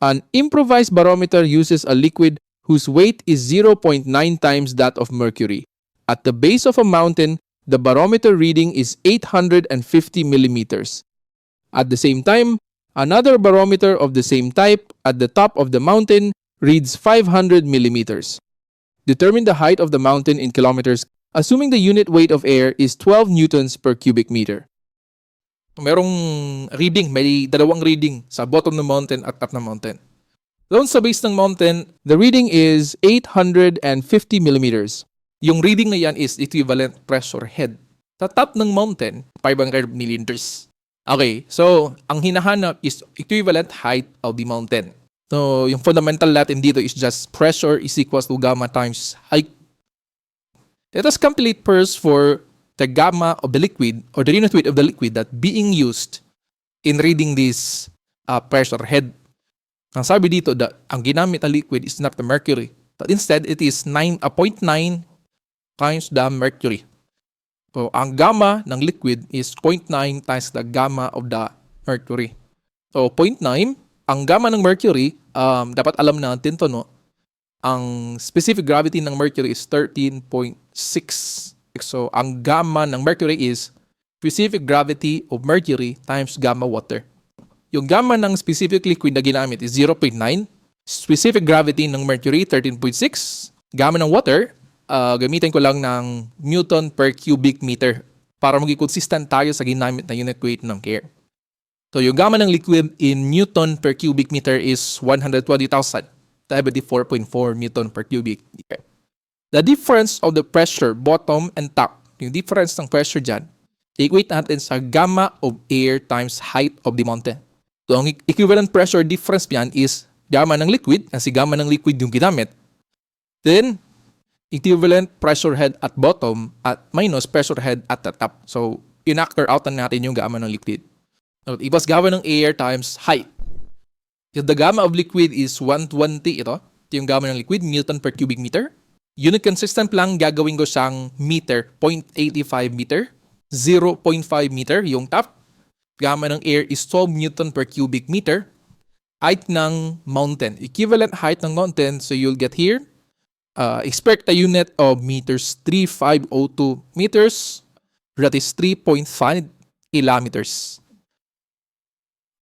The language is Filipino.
An improvised barometer uses a liquid whose weight is 0.9 times that of mercury. At the base of a mountain, the barometer reading is 850 millimeters. At the same time, another barometer of the same type at the top of the mountain reads 500 millimeters. Determine the height of the mountain in kilometers, assuming the unit weight of air is 12 newtons per cubic meter. Merong reading, may dalawang reading sa bottom ng mountain at top ng mountain. Doon sa base ng mountain, the reading is 850 millimeters. Yung reading na yan is equivalent pressure head. Sa top ng mountain, 500 millimeters. Okay, so ang hinahanap is equivalent height of the mountain. So yung fundamental natin dito is just pressure is equals to gamma times height. Let us calculate first for the gamma of the liquid or the unit weight of the liquid that being used in reading this pressure head. Ang sabi dito that ang ginamit na liquid is not the mercury, but instead it is 0.9 times the mercury. So ang gamma ng liquid is 0.9 times the gamma of the mercury. So 0.9, ang gamma ng mercury, dapat alam natin to, no? Ang specific gravity ng mercury is 13.6. So, ang gamma ng mercury is specific gravity of mercury times gamma water. Yung gamma ng specific liquid na ginamit is 0.9. Specific gravity ng mercury, 13.6. Gamma ng water, gamitin ko lang ng Newton per cubic meter para maging consistent tayo sa ginamit na unit weight ng air. So, yung gamma ng liquid in Newton per cubic meter is 120,000. 74.4 Newton per cubic meter. The difference of the pressure bottom and top, yung difference ng pressure dyan, equate natin sa gamma of air times height of the mountain. So, ang equivalent pressure difference yan is gamma ng liquid, kasi gamma ng liquid yung ginamit. Then, equivalent pressure head at bottom at minus pressure head at the top. So, in-factor out natin yung gamma ng liquid. So, equals gamma ng air times height. If the gamma of liquid is 120, ito yung gamma ng liquid, Newton per cubic meter. Unit consistent lang, gagawin ko siyang meter, 0.85 meter, 0.5 meter, yung top. Gamma ng air is 12 Newton per cubic meter. Height ng mountain, equivalent height ng mountain, so you'll get here, expect a unit of meters, 3502 meters, that is 3.5 kilometers.